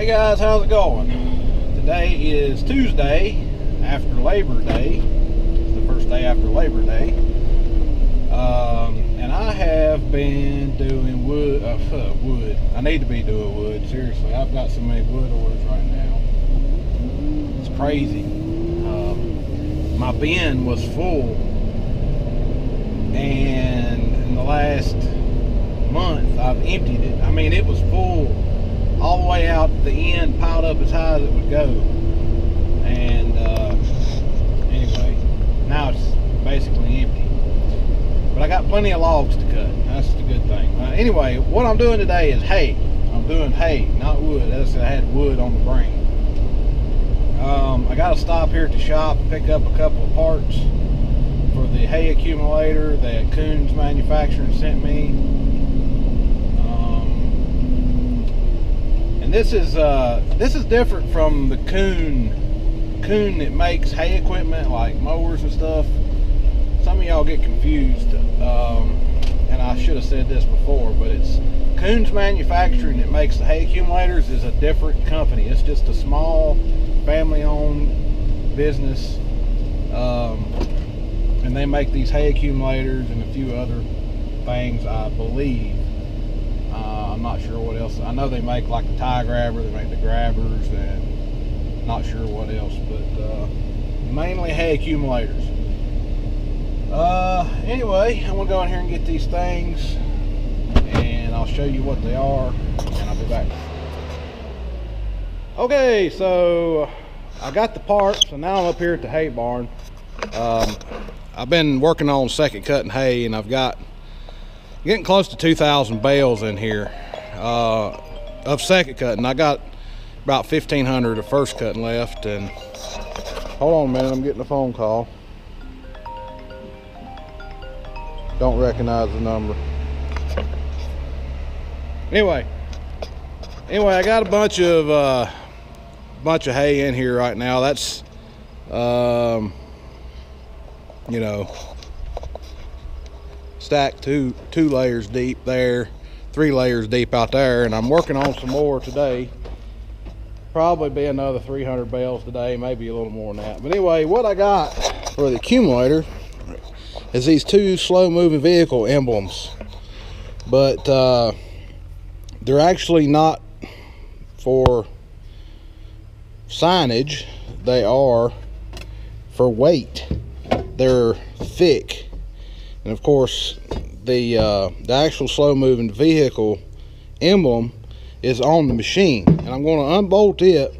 Hey guys, how's it going? Today is Tuesday after Labor Day. It's the first day after Labor Day. And I have been doing wood. I need to be doing wood, seriously. I've got so many wood orders right now. It's crazy. My bin was full, and in the last month I've emptied it. I mean, it was full all the way out the end, piled up as high as it would go. And anyway, now it's basically empty. But I got plenty of logs to cut. That's the good thing. Anyway, what I'm doing today is hay. I'm doing hay, not wood. As I had wood on the brain. I got to stop here at the shop and pick up a couple of parts for the hay accumulator that Kuhns manufacturing sent me. And this is different from the Kuhn that makes hay equipment like mowers and stuff. Some of y'all get confused, and I should have said this before, but it's Kuhns manufacturing that makes the hay accumulators is a different company. It's just a small family-owned business, and they make these hay accumulators and a few other things, I believe. I'm not sure what else. I know they make like the tie grabber, they make the grabbers, and not sure what else, but mainly hay accumulators. Anyway, I'm gonna go in here and get these things, and I'll show you what they are, and I'll be back. Okay, so I got the parts, and now I'm up here at the hay barn. I've been working on second cutting hay, and I've got getting close to 2,000 bales in here of second cutting. I got about 1,500 of first cutting left, and hold on a minute, I'm getting a phone call. Don't recognize the number. Anyway, I got a bunch of hay in here right now. That's you know, stacked two layers deep there, 3 layers deep out there, and I'm working on some more today. Probably be another 300 bales today, maybe a little more than that. But anyway, what I got for the accumulator is these 2 slow-moving vehicle emblems, but they're actually not for signage. They are for weight. They're thick, and of course the actual slow-moving vehicle emblem is on the machine, and I'm going to unbolt it,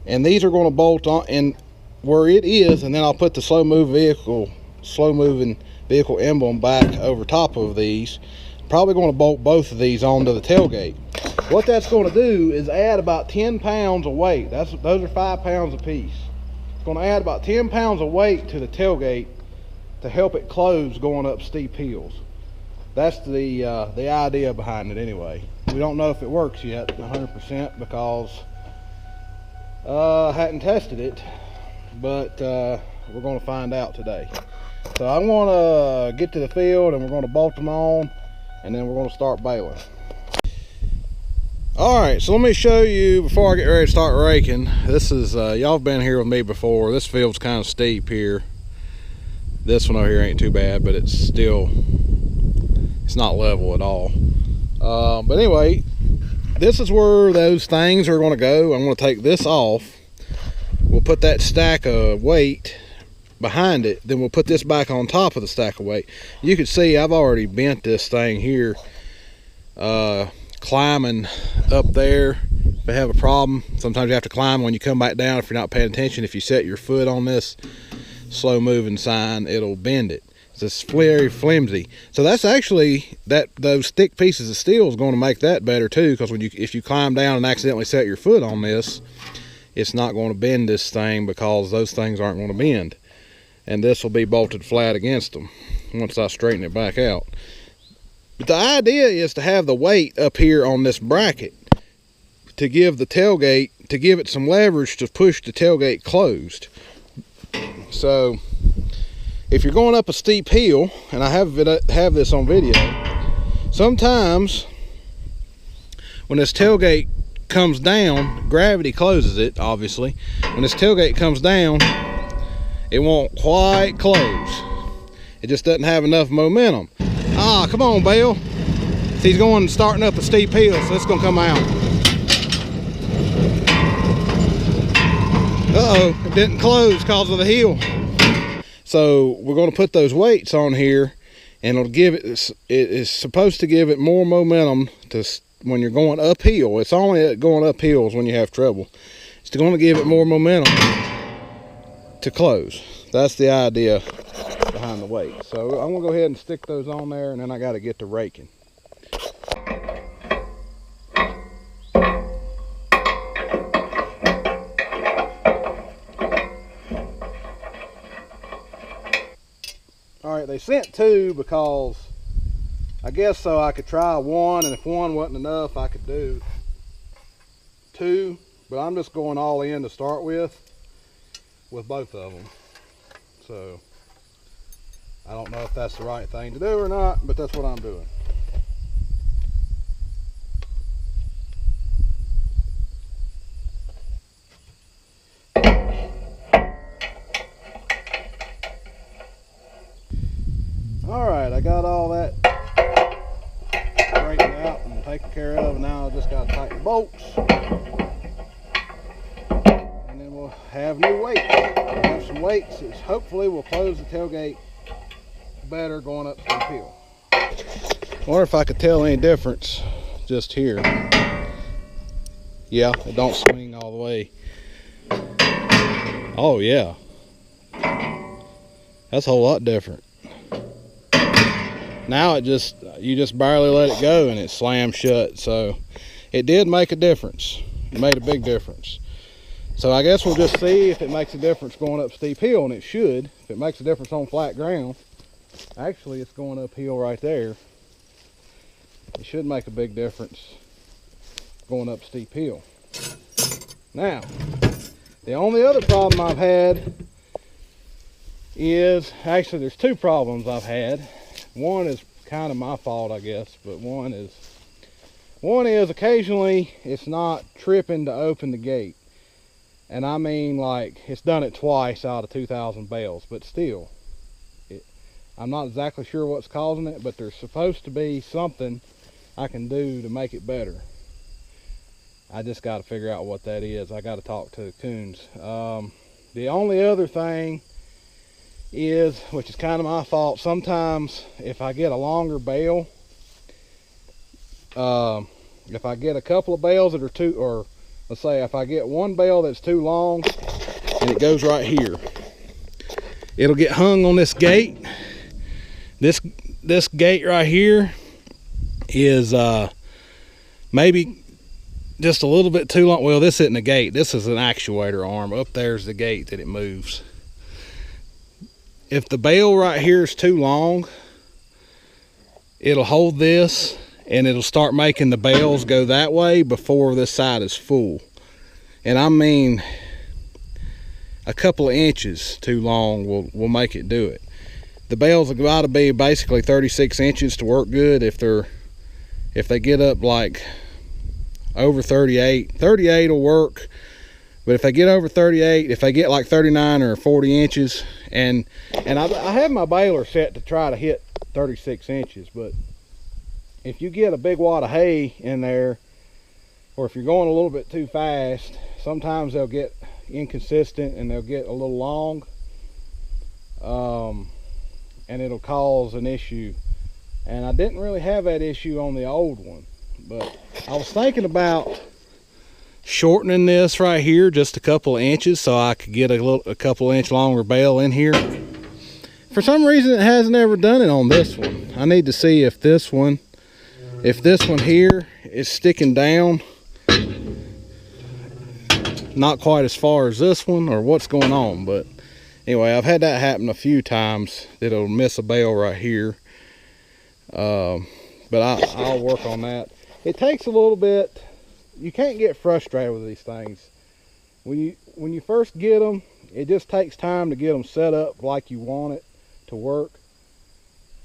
and these are going to bolt on and where it is, and then I'll put the slow-moving vehicle emblem back over top of these. Probably going to bolt both of these onto the tailgate. What that's going to do is add about 10 pounds of weight. Those are 5 pounds a piece. It's going to add about 10 pounds of weight to the tailgate to help it close going up steep hills. That's the idea behind it anyway. We don't know if it works yet 100% because I hadn't tested it, but we're going to find out today. So I'm going to get to the field, and we're going to bolt them on, and then we're going to start baling. All right, so let me show you before I get ready to start raking. This is y'all have been here with me before. This field's kind of steep here. This one over here ain't too bad, but it's not level at all. But anyway, this is where those things are going to go. I'm going to take this off. We'll put that stack of weight behind it, then we'll put this back on top of the stack of weight. You can see I've already bent this thing here, climbing up there. If I have a problem, sometimes you have to climb when you come back down if you're not paying attention. If you set your foot on this slow moving sign, it'll bend it. It's very flimsy. So that's actually those thick pieces of steel is going to make that better too, because if you climb down and accidentally set your foot on this, it's not going to bend this thing, because those things aren't going to bend, and this will be bolted flat against them once I straighten it back out. But the idea is to have the weight up here on this bracket to give the tailgate, to give it some leverage to push the tailgate closed. So if you're going up a steep hill, and I have this on video, sometimes when this tailgate comes down, gravity closes it, obviously. When this tailgate comes down, it won't quite close. It just doesn't have enough momentum. Ah, come on, Bale. He's going starting up a steep hill, so it's gonna come out. Uh-oh, it didn't close because of the hill. So we're gonna put those weights on here, and it'll give it is supposed to give it more momentum to when you're going uphill. It's only going up hills when you have trouble. It's going to give it more momentum to close. That's the idea behind the weight. So I'm gonna go ahead and stick those on there, and then I got to get to raking. All right, they sent 2 because I guess so I could try 1, and if 1 wasn't enough, I could do 2. But I'm just going all in to start with both of them. So I don't know if that's the right thing to do or not, but that's what I'm doing. All right, I got all that straightened out and taken care of, and now I just got to tighten the bolts, and then we'll have new weights. We'll have some weights that hopefully will close the tailgate better going up the hill. I wonder if I could tell any difference just here. Yeah, it don't swing all the way. Oh yeah, that's a whole lot different. Now you just barely let it go and it slams shut. So it did make a difference. It made a big difference. So I guess we'll just see if it makes a difference going up steep hill, and it should. If it makes a difference on flat ground, actually it's going uphill right there. It should make a big difference going up steep hill. Now, the only other problem I've had is, actually there's 2 problems I've had. One is kind of my fault, I guess, but one is occasionally it's not tripping to open the gate. And I mean, like, it's done it twice out of 2,000 bales, but still, I'm not exactly sure what's causing it, but there's supposed to be something I can do to make it better. I just got to figure out what that is. I got to talk to Kuhns. The only other thing is, which is kind of my fault, sometimes if I get a longer bale, if I get a couple of bales that are too, or let's say if I get one bale that's too long and it goes right here, it'll get hung on this gate. This gate right here is maybe just a little bit too long. Well, this isn't a gate, this is an actuator arm. Up there's the gate that it moves. If the bale right here is too long, it'll hold this and it'll start making the bales go that way before this side is full. And I mean, a couple of inches too long will make it do it. The bales have got to be basically 36 inches to work good. If they get up like over 38 will work. But if they get over 38, if they get like 39 or 40 inches, and I have my baler set to try to hit 36 inches, but if you get a big wad of hay in there, or if you're going a little bit too fast, sometimes they'll get inconsistent and they'll get a little long, and it'll cause an issue. And I didn't really have that issue on the old one, but I was thinking about shortening this right here just a couple of inches so I could get a couple inch longer bale in here. For some reason it hasn't ever done it on this one. I need to see if this one here is sticking down not quite as far as this one, or what's going on. But anyway, I've had that happen a few times, that it'll miss a bale right here. But I'll work on that. It takes a little bit. You can't get frustrated with these things. When you first get them, it just takes time to get them set up like you want it to work.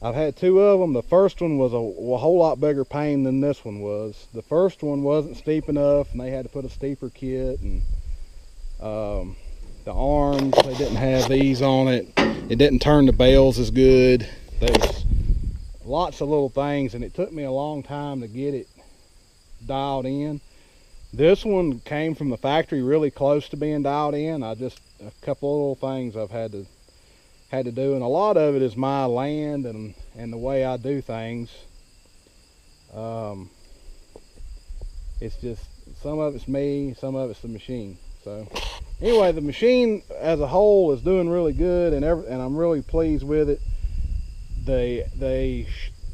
I've had two of them. The first one was a whole lot bigger pain than this one was. The first one wasn't steep enough, and they had to put a steeper kit, and the arms, they didn't have these on it. It didn't turn the bales as good. There was lots of little things, and it took me a long time to get it dialed in. This one came from the factory really close to being dialed in. A couple of little things I've had to do, and a lot of it is my land and the way I do things. It's just, some of it's me, some of it's the machine. So anyway, the machine as a whole is doing really good, and I'm really pleased with it.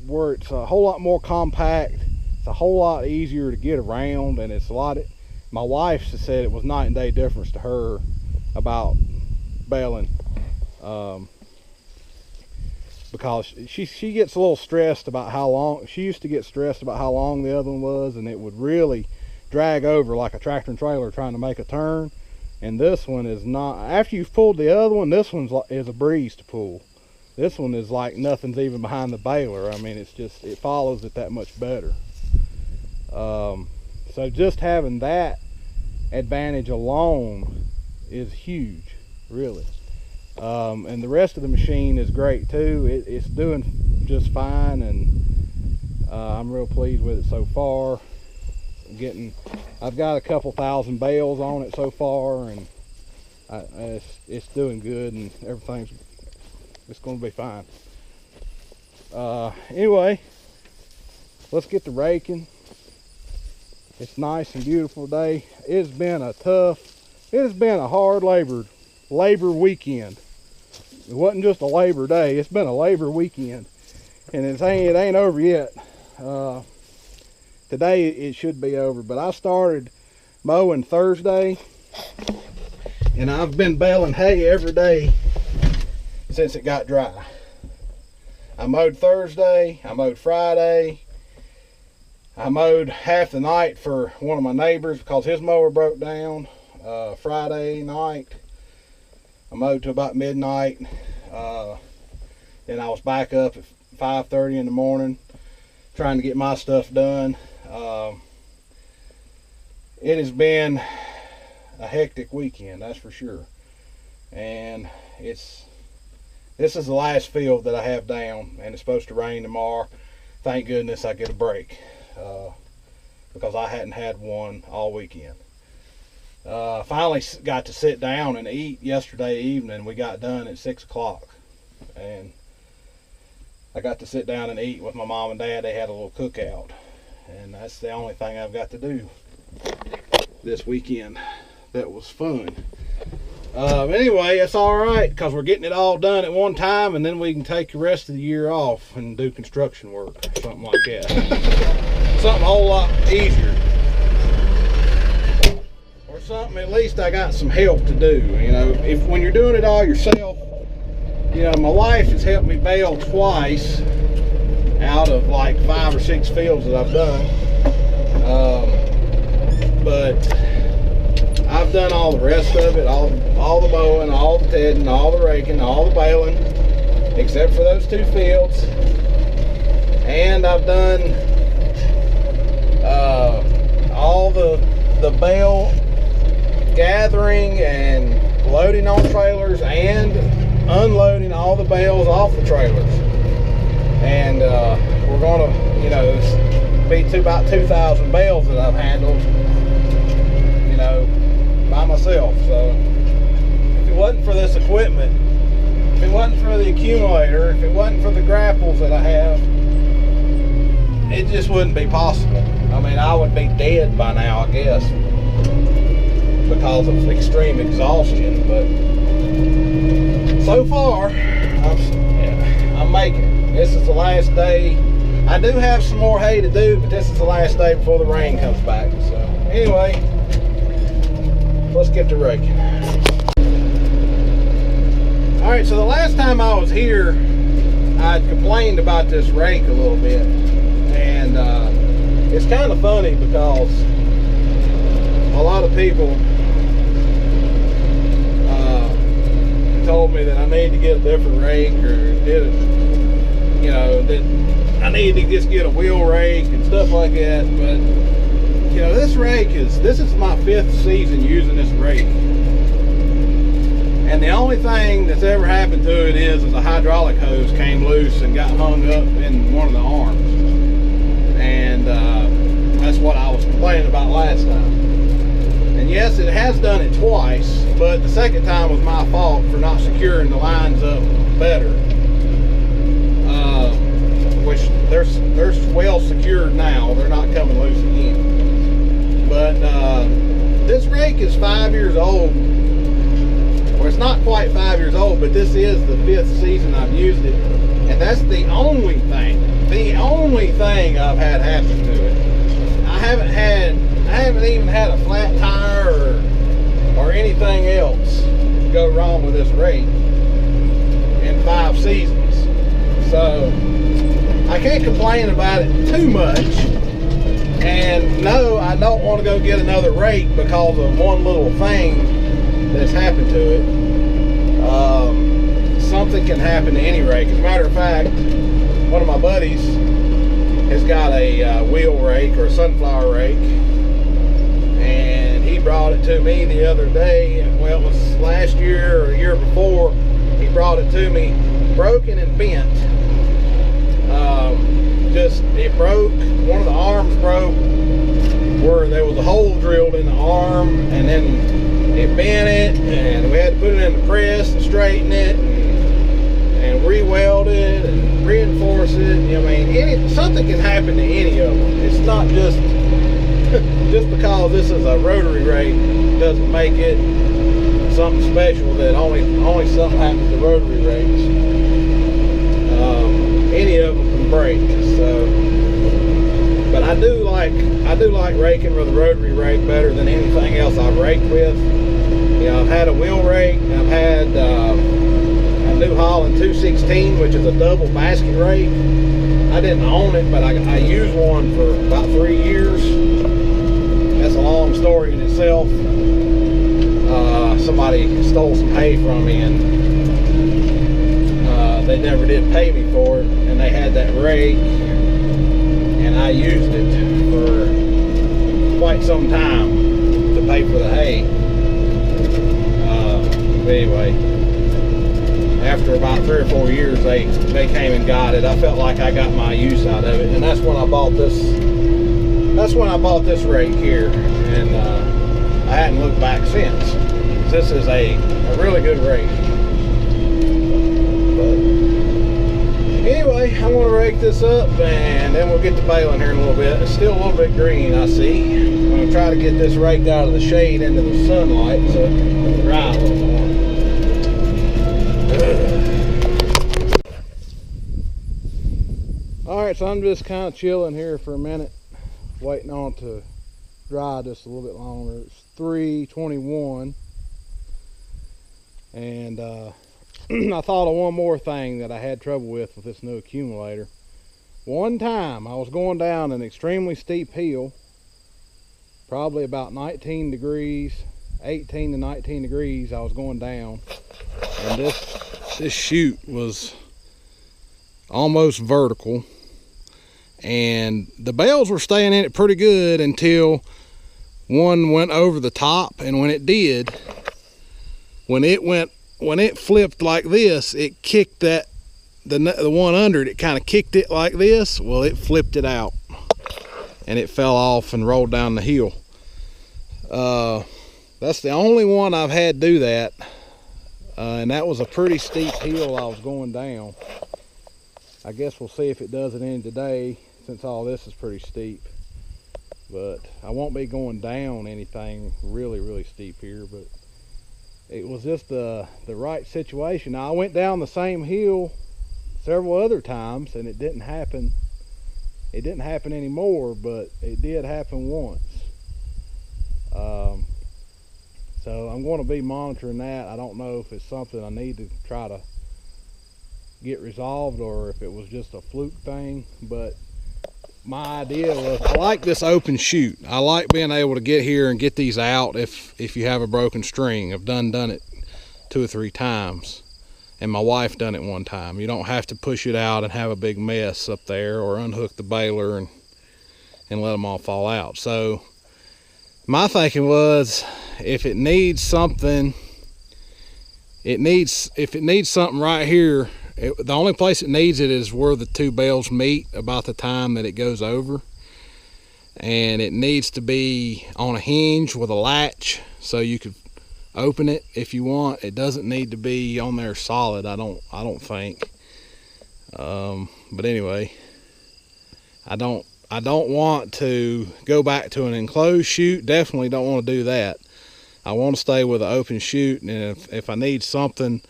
Where it's a whole lot more compact, it's a whole lot easier to get around, and it's a lot. My wife said it was night and day difference to her about baling. Because she gets a little stressed about how long, she used to get stressed about how long the other one was, and it would really drag over like a tractor and trailer trying to make a turn. And this one is not. After you've pulled the other one, this one is a breeze to pull. This one is like nothing's even behind the baler. I mean, it's just, it follows it that much better. So just having that advantage alone is huge, really. And the rest of the machine is great too. It's doing just fine, and I'm real pleased with it so far. I've got a couple thousand bales on it so far, and it's doing good, and it's going to be fine. Anyway, let's get to raking. It's nice and beautiful today. It has been a hard labor weekend. It wasn't just a labor day, it's been a labor weekend, and it ain't over yet. Today it should be over, but I started mowing Thursday, and I've been baling hay every day since it got dry. I mowed Thursday, I mowed Friday, I mowed half the night for one of my neighbors because his mower broke down. Friday night I mowed to about midnight. Then I was back up at 5:30 in the morning trying to get my stuff done. It has been a hectic weekend, that's for sure. And this is the last field that I have down, and it's supposed to rain tomorrow. Thank goodness I get a break, because I hadn't had one all weekend. Finally got to sit down and eat yesterday evening. We got done at 6 o'clock, and I got to sit down and eat with my mom and dad. They had a little cookout, and that's the only thing I've got to do this weekend. That was fun. Anyway, it's all right because we're getting it all done at one time, and then we can take the rest of the year off and do construction work or something like that. Something a whole lot easier. Something at least I got some help to do. You know, when you're doing it all yourself, you know, my wife has helped me bale twice out of like 5 or 6 fields that I've done, but I've done all the rest of it, all the mowing, all the tedding, all the raking, all the baling, except for those 2 fields. And I've done all the bale gathering and loading on trailers and unloading all the bales off the trailers. And we're gonna, you know, be about 2,000 bales that I've handled, you know, by myself. So if it wasn't for this equipment, if it wasn't for the accumulator, if it wasn't for the grapples that I have, it just wouldn't be possible. I mean, I would be dead by now, I guess, because of extreme exhaustion. But so far I'm making it. This is the last day. I do have some more hay to do, but this is the last day before the rain comes back. So anyway, let's get to raking. All right, so the last time I was here, I complained about this rake a little bit, and it's kind of funny because a lot of people told me that I need to get a different rake, or you know, that I need to just get a wheel rake and stuff like that. But you know, this is my 5th season using this rake, and the only thing that's ever happened to it is a hydraulic hose came loose and got hung up in one of the arms, and that's what I was complaining about last time. And yes, it has done it twice, but the second time was my fault for not securing the lines up better. Which they're well secured now. They're not coming loose again. But this rake is 5 years old. Well, it's not quite 5 years old, but this is the 5th season I've used it. And that's the only thing I've had happen to it. I haven't even had a flat tire or anything else go wrong with this rake in 5 seasons. So I can't complain about it too much. And no, I don't want to go get another rake because of one little thing that's happened to it. Something can happen to any rake. As a matter of fact, one of my buddies has got a wheel rake or a sunflower rake, and he brought it to me the other day. Well, it was last year or the year before. He brought it to me broken and bent. It broke. One of the arms broke where there was a hole drilled in the arm, and then it bent it, and we had to put it in the press and straighten it and re-weld it and reinforce it. I mean, something can happen to any of them. It's not just because this is a rotary rake doesn't make it something special that only something happens to rotary rakes. Any of them can break. So, but I do like raking with a rotary rake better than anything else I've raked with. You know, I've had a wheel rake. I've had a New Holland 216, which is a double basket rake. I didn't own it, but I used one for about 3 years. That's a long story in itself. Somebody stole some hay from me, and they never did pay me for it, and they had that rake, and I used it for quite some time to pay for the hay. But anyway, after about 3 or 4 years, they came and got it. I felt like I got my use out of it, and that's when I bought this. That's when I bought this rake here, and I hadn't looked back since. This is a really good rake. But anyway, I'm going to rake this up, and then we'll get to baling here in a little bit. It's still a little bit green, I see. I'm going to try to get this raked out of the shade into the sunlight so it can dry a little more. Alright, so I'm just kind of chilling here for a minute, waiting on it to dry just a little bit longer. It's 3:21, and I thought of one more thing that I had trouble with this new accumulator. One time I was going down an extremely steep hill, probably about 19 degrees, 18 to 19 degrees I was going down, and this chute was almost vertical, and the bales were staying in it pretty good until one went over the top. And when it did, when it flipped like this, it kicked the one under it, kind of kicked it like this. Well, it flipped it out and it fell off and rolled down the hill. That's the only one I've had do that, and that was a pretty steep hill I was going down. I guess we'll see if it does it in today, since all this is pretty steep. But I won't be going down anything really steep here, but it was just the right situation. Now, I went down the same hill several other times and it didn't happen. It didn't happen anymore, but it did happen once. So I'm going to be monitoring that. I don't know if it's something I need to try to get resolved or if it was just a fluke thing, but my idea was, I like this open chute. I like being able to get here and get these out if you have a broken string. I've done it 2 or 3 times, and my wife done it one time. You don't have to push it out and have a big mess up there, or unhook the baler and let them all fall out. So my thinking was, if it needs something, if it needs something right here, the only place it needs it is where the two bales meet about the time that it goes over. And it needs to be on a hinge with a latch, so you could open it if you want. It doesn't need to be on there solid, I don't think. But anyway, I don't want to go back to an enclosed chute. Definitely don't want to do that. I want to stay with an open chute, and if I need something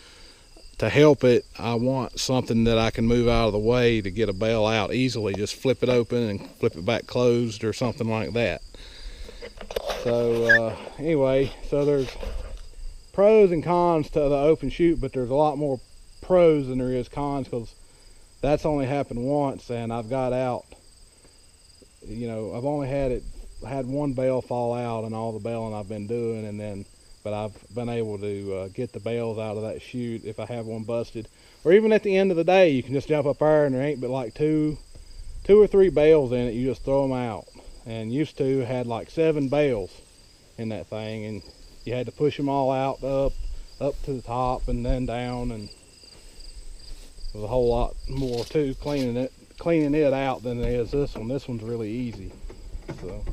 to help it, I want something that I can move out of the way to get a bale out easily. Just flip it open and flip it back closed or something like that. So anyway, so there's pros and cons to the open chute, but there's a lot more pros than there is cons, because that's only happened once, and I've got out, you know, I've only had one bale fall out in all the baling I've been doing, but I've been able to get the bales out of that chute if I have one busted. Or even at the end of the day, you can just jump up there and there ain't but like two or three bales in it. You just throw them out. And used to had like 7 bales in that thing, and you had to push them all out up to the top and then down, and there's a whole lot more to cleaning it out than there is this one. This one's really easy. So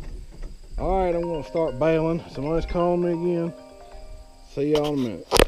all right, I'm gonna start baling. Somebody's calling me again. See y'all in a minute.